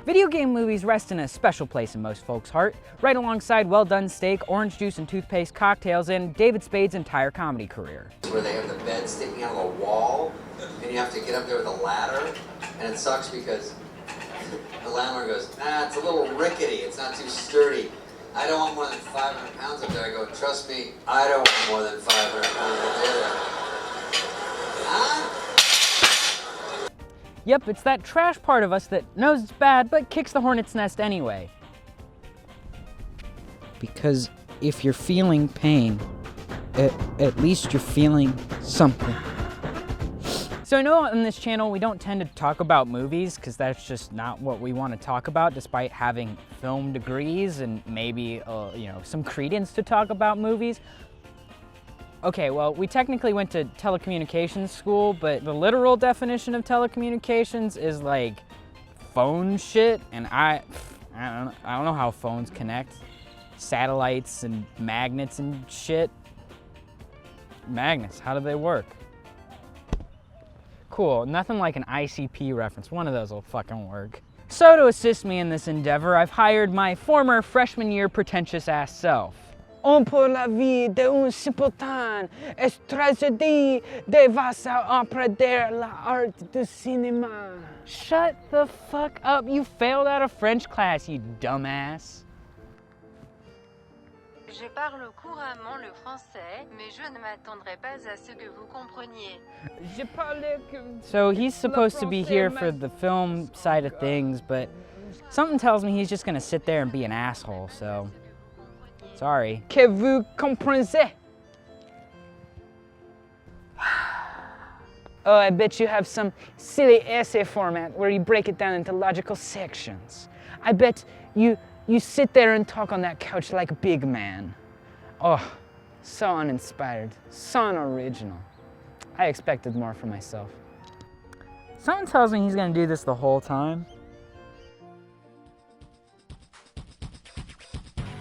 Video game movies rest in a special place in most folks' heart, right alongside well-done steak, orange juice and toothpaste cocktails, and David Spade's entire comedy career. Where they have the bed sticking out of the wall, and you have to get up there with a ladder, and it sucks because the landlord goes, it's a little rickety, it's not too sturdy. I don't want more than 500 pounds up there. I go, trust me, I don't want more than 500 pounds up there. Huh? Yep, it's that trash part of us that knows it's bad, but kicks the hornet's nest anyway. Because if you're feeling pain, at least you're feeling something. So I know on this channel we don't tend to talk about movies because that's just not what we want to talk about, despite having film degrees and maybe some credence to talk about movies. Okay, well, we technically went to telecommunications school, but the literal definition of telecommunications is like phone shit, and I don't know how phones connect. Satellites and magnets and shit. Magnets, how do they work? Cool, nothing like an ICP reference. One of those will fucking work. So to assist me in this endeavor, I've hired my former freshman year pretentious ass self. On pour la vie d'un simpleton, est tragédie dévaste emprunter l'art du cinéma. Shut the fuck up, you failed out of French class, you dumbass. Je parle couramment le français, mais je ne m'attendrai pas à ce que vous compreniez. So he's supposed to be here for the film side of things, but something tells me he's just gonna sit there and be an asshole, so sorry. Que vous comprenez? Oh, I bet you have some silly essay format where you break it down into logical sections. I bet you sit there and talk on that couch like a big man. Oh, so uninspired, so unoriginal. I expected more from myself. Something tells me he's gonna do this the whole time.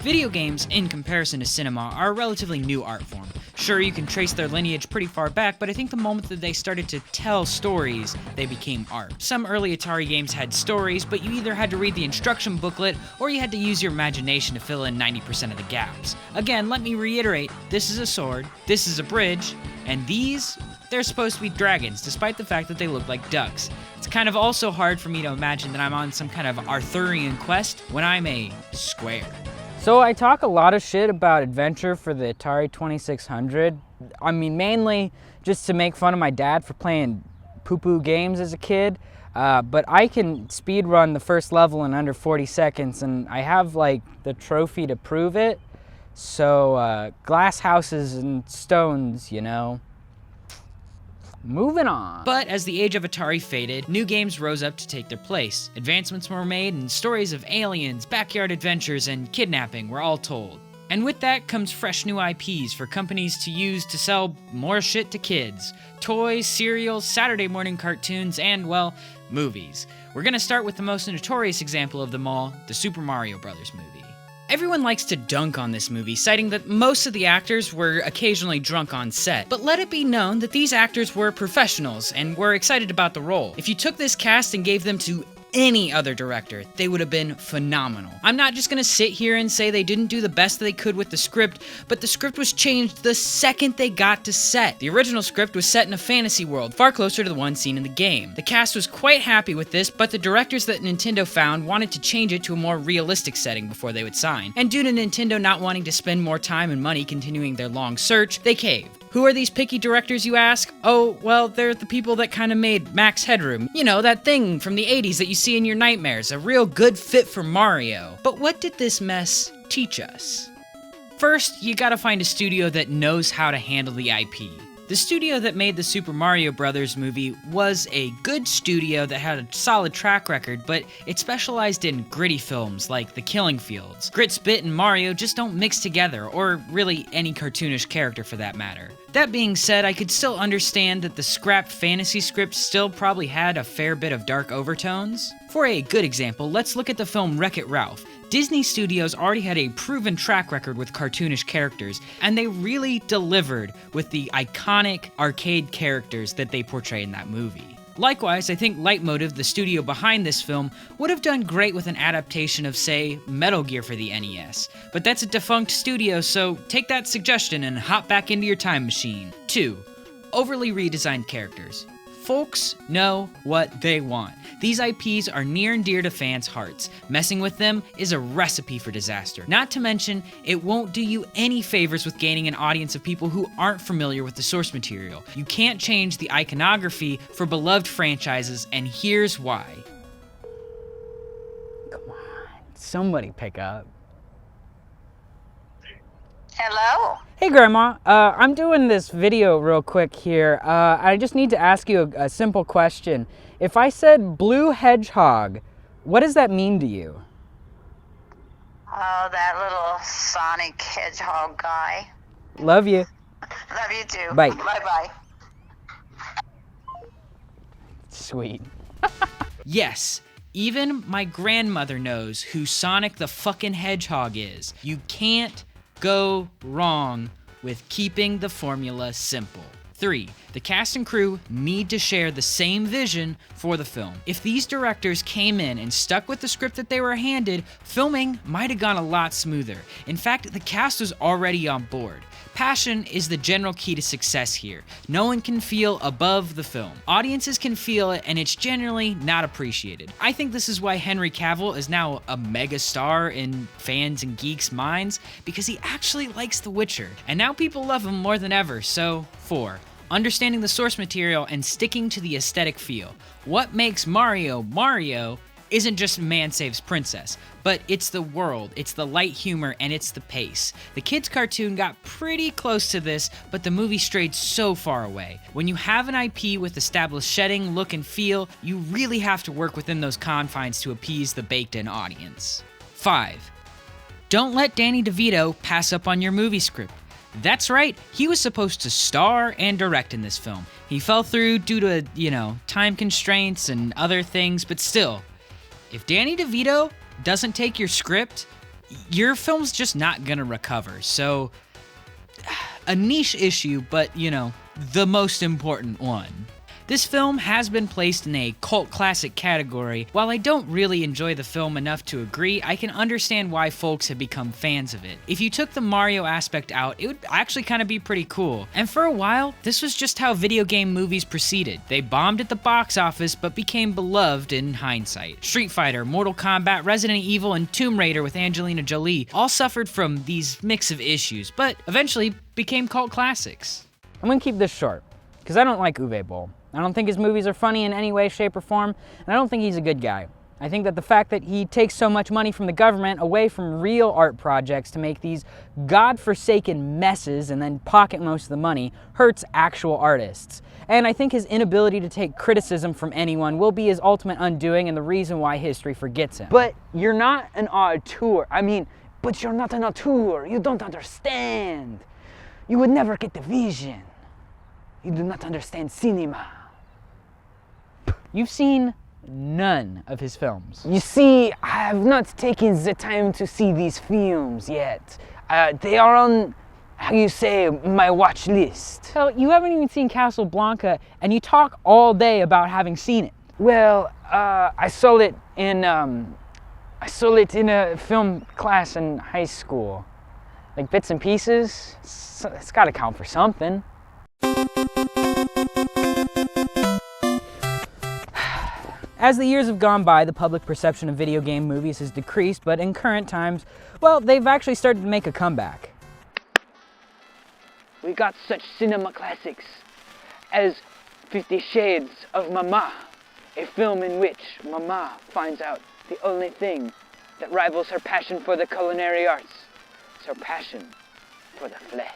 Video games, in comparison to cinema, are a relatively new art form. Sure, you can trace their lineage pretty far back, but I think the moment that they started to tell stories, they became art. Some early Atari games had stories, but you either had to read the instruction booklet, or you had to use your imagination to fill in 90% of the gaps. Again, let me reiterate, this is a sword, this is a bridge, and they're supposed to be dragons, despite the fact that they look like ducks. It's kind of also hard for me to imagine that I'm on some kind of Arthurian quest when I'm a square. So I talk a lot of shit about adventure for the Atari 2600. I mean, mainly just to make fun of my dad for playing poo-poo games as a kid. But I can speedrun the first level in under 40 seconds, and I have like the trophy to prove it. So glass houses and stones, you know. Moving on. But as the age of Atari faded, new games rose up to take their place. Advancements were made, and stories of aliens, backyard adventures, and kidnapping were all told. And with that comes fresh new IPs for companies to use to sell more shit to kids. Toys, cereals, Saturday morning cartoons, and, well, movies. We're gonna start with the most notorious example of them all, the Super Mario Bros. Movie. Everyone likes to dunk on this movie, citing that most of the actors were occasionally drunk on set. But let it be known that these actors were professionals and were excited about the role. If you took this cast and gave them to any other director, they would have been phenomenal. I'm not just gonna sit here and say they didn't do the best they could with the script, but the script was changed the second they got to set. The original script was set in a fantasy world, far closer to the one seen in the game. The cast was quite happy with this, but the directors that Nintendo found wanted to change it to a more realistic setting before they would sign. And due to Nintendo not wanting to spend more time and money continuing their long search, they caved. Who are these picky directors, you ask? Oh, well, they're the people that kind of made Max Headroom. You know, that thing from the 80s that you see in your nightmares, a real good fit for Mario. But what did this mess teach us? First, you gotta find a studio that knows how to handle the IP. The studio that made the Super Mario Bros. Movie was a good studio that had a solid track record, but it specialized in gritty films like The Killing Fields. Grit, Spit, and Mario just don't mix together, or really any cartoonish character for that matter. That being said, I could still understand that the scrapped fantasy script still probably had a fair bit of dark overtones. For a good example, let's look at the film Wreck-It Ralph. Disney Studios already had a proven track record with cartoonish characters, and they really delivered with the iconic arcade characters that they portray in that movie. Likewise, I think Leitmotiv, the studio behind this film, would have done great with an adaptation of, say, Metal Gear for the NES. But that's a defunct studio, so take that suggestion and hop back into your time machine. 2. Overly redesigned characters. Folks know what they want. These IPs are near and dear to fans' hearts. Messing with them is a recipe for disaster. Not to mention, it won't do you any favors with gaining an audience of people who aren't familiar with the source material. You can't change the iconography for beloved franchises, and here's why. Come on, somebody pick up. Hello? Hey Grandma, I'm doing this video real quick here. I just need to ask you a simple question. If I said blue hedgehog, what does that mean to you? Oh, that little Sonic Hedgehog guy. Love you. Love you too. Bye. Bye-bye. Sweet. Yes, even my grandmother knows who Sonic the fucking Hedgehog is. You can't go wrong with keeping the formula simple. 3. The cast and crew need to share the same vision for the film. If these directors came in and stuck with the script that they were handed, filming might have gone a lot smoother. In fact, the cast was already on board. Passion is the general key to success here. No one can feel above the film. Audiences can feel it, and it's generally not appreciated. I think this is why Henry Cavill is now a mega star in fans and geeks' minds, because he actually likes The Witcher, and now people love him more than ever. So, 4. Understanding the source material and sticking to the aesthetic feel. What makes Mario Mario isn't just man saves princess, but it's the world, it's the light humor, and it's the pace. The kids' cartoon got pretty close to this, but the movie strayed so far away. When you have an IP with established setting, look, and feel, you really have to work within those confines to appease the baked-in audience. 5. Don't let Danny DeVito pass up on your movie script. That's right, he was supposed to star and direct in this film. He fell through due to, time constraints and other things, but still, if Danny DeVito doesn't take your script, your film's just not gonna recover. So, a niche issue, but, the most important one. This film has been placed in a cult classic category. While I don't really enjoy the film enough to agree, I can understand why folks have become fans of it. If you took the Mario aspect out, it would actually kind of be pretty cool. And for a while, this was just how video game movies proceeded. They bombed at the box office, but became beloved in hindsight. Street Fighter, Mortal Kombat, Resident Evil, and Tomb Raider with Angelina Jolie all suffered from these mix of issues, but eventually became cult classics. I'm gonna keep this short, because I don't like Uwe Boll. I don't think his movies are funny in any way, shape, or form, and I don't think he's a good guy. I think that the fact that he takes so much money from the government away from real art projects to make these godforsaken messes and then pocket most of the money hurts actual artists. And I think his inability to take criticism from anyone will be his ultimate undoing and the reason why history forgets him. But you're not an auteur. But you're not an auteur. You don't understand. You would never get the vision. You do not understand cinema. You've seen none of his films. You see, I have not taken the time to see these films yet. They are on, my watch list. Hell, you haven't even seen Casablanca, and you talk all day about having seen it. Well, I saw it in a film class in high school. Like bits and pieces. It's gotta count for something. As the years have gone by, the public perception of video game movies has decreased, but in current times, well, they've actually started to make a comeback. We got such cinema classics as 50 Shades of Mama, a film in which Mama finds out the only thing that rivals her passion for the culinary arts is her passion for the flesh.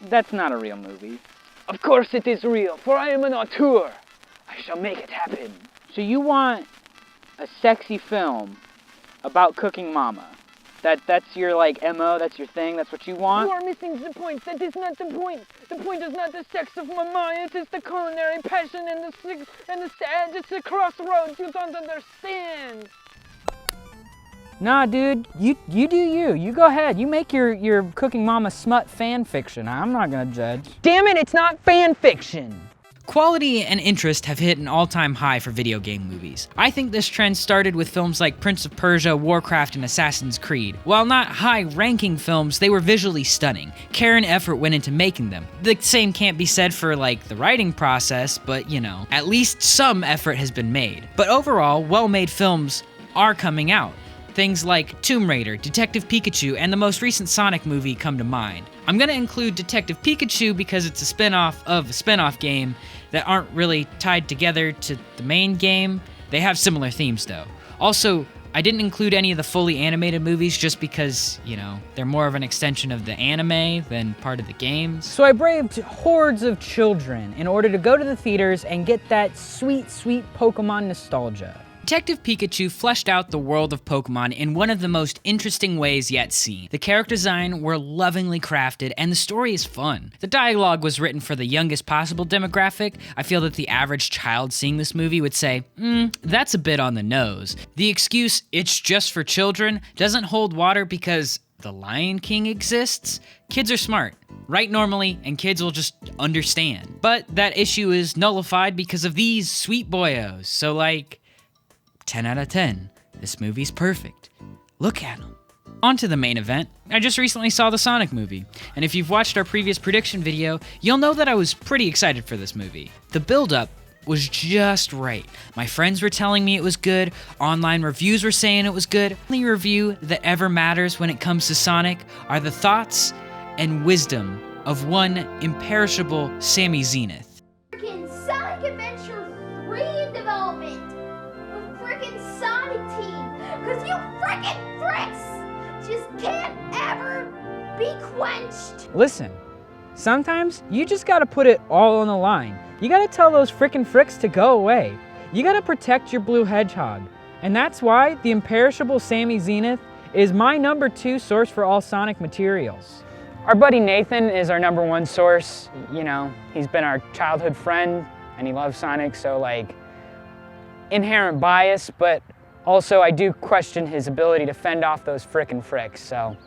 That's not a real movie. Of course it is real, for I am an auteur. I shall make it happen. So you want a sexy film about cooking mama? That's your MO, that's your thing, that's what you want? You are missing the point. That is not the point. The point is not the sex of mama, it is the culinary passion and it's the crossroads. You don't understand. Nah, dude, you do you. You go ahead. You make your cooking mama smut fan fiction. I'm not gonna judge. Damn it, it's not fan fiction. Quality and interest have hit an all-time high for video game movies. I think this trend started with films like Prince of Persia, Warcraft, and Assassin's Creed. While not high-ranking films, they were visually stunning. Care and effort went into making them. The same can't be said for, like, the writing process, but, you know, at least some effort has been made. But overall, well-made films are coming out. Things like Tomb Raider, Detective Pikachu, and the most recent Sonic movie come to mind. I'm gonna include Detective Pikachu because it's a spin-off of a spin-off game that aren't really tied together to the main game. They have similar themes though. Also, I didn't include any of the fully animated movies just because, you know, they're more of an extension of the anime than part of the games. So I braved hordes of children in order to go to the theaters and get that sweet, sweet Pokemon nostalgia. Detective Pikachu fleshed out the world of Pokemon in one of the most interesting ways yet seen. The character design were lovingly crafted, and the story is fun. The dialogue was written for the youngest possible demographic. I feel that the average child seeing this movie would say, that's a bit on the nose. The excuse, it's just for children, doesn't hold water because the Lion King exists. Kids are smart. Write normally, and kids will just understand. But that issue is nullified because of these sweet boyos. So, like, 10 out of 10. This movie's perfect. Look at them. On to the main event. I just recently saw the Sonic movie, and if you've watched our previous prediction video, you'll know that I was pretty excited for this movie. The build-up was just right. My friends were telling me it was good, online reviews were saying it was good. The only review that ever matters when it comes to Sonic are the thoughts and wisdom of one imperishable Sammy Zenith. Freaking Sonic Adventure 3 in development with freaking Sonic Team, cause you freaking fricks just can't ever be quenched. Listen, sometimes you just gotta put it all on the line. You gotta tell those frickin' fricks to go away. You gotta protect your blue hedgehog. And that's why the imperishable Sammy Zenith is my number 2 source for all Sonic materials. Our buddy Nathan is our number 1 source. You know, he's been our childhood friend and he loves Sonic, so like, inherent bias, but also I do question his ability to fend off those frickin' fricks, so.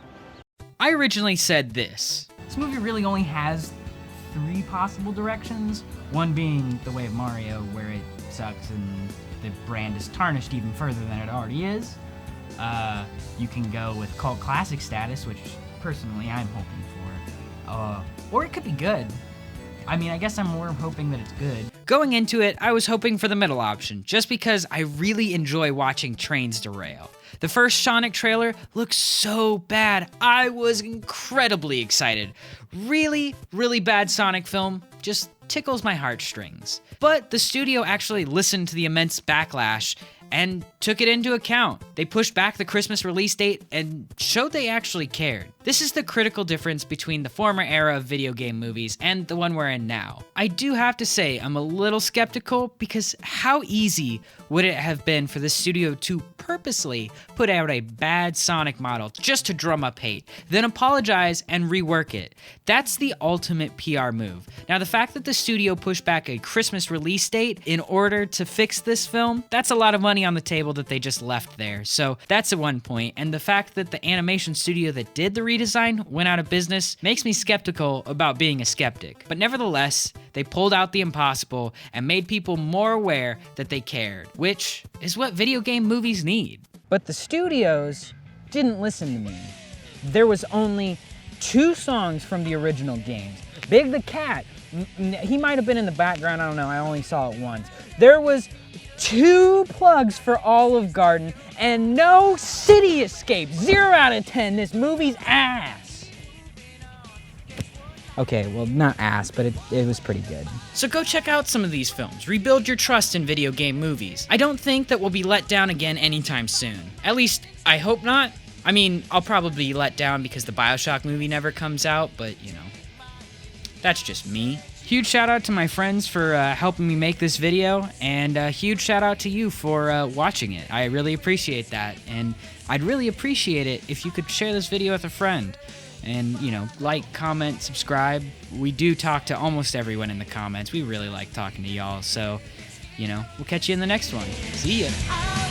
I originally said this. This movie really only has 3 possible directions. One being the way of Mario, where it sucks and the brand is tarnished even further than it already is. You can go with cult classic status, which personally I'm hoping for. Or it could be good. I mean, I guess I'm more hoping that it's good. Going into it, I was hoping for the middle option, just because I really enjoy watching trains derail. The first Sonic trailer looks so bad. I was incredibly excited. Really, really bad Sonic film just tickles my heartstrings. But the studio actually listened to the immense backlash and took it into account. They pushed back the Christmas release date and showed they actually cared. This is the critical difference between the former era of video game movies and the one we're in now. I do have to say I'm a little skeptical because how easy would it have been for the studio to purposely put out a bad Sonic model just to drum up hate, then apologize and rework it? That's the ultimate PR move. Now, the fact that the studio pushed back a Christmas release date in order to fix this film, that's a lot of money on the table that they just left there. So that's at one point, and the fact that the animation studio that did the redesign went out of business makes me skeptical about being a skeptic. But nevertheless, they pulled out the impossible and made people more aware that they cared, which is what video game movies need. But the studios didn't listen to me. There was only 2 songs from the original games. Big the Cat, he might have been in the background, I don't know, I only saw it once. There was 2 plugs for Olive Garden and no City Escape. 0 out of 10, this movie's ass. Okay, well, not ass, but it was pretty good. So go check out some of these films. Rebuild your trust in video game movies. I don't think that we'll be let down again anytime soon. At least, I hope not. I mean, I'll probably be let down because the BioShock movie never comes out, but, you know, that's just me. Huge shout out to my friends for helping me make this video, and a huge shout out to you for watching it. I really appreciate that, and I'd really appreciate it if you could share this video with a friend. And, you know, like, comment, subscribe. We do talk to almost everyone in the comments. We really like talking to y'all, so, you know, we'll catch you in the next one. See ya!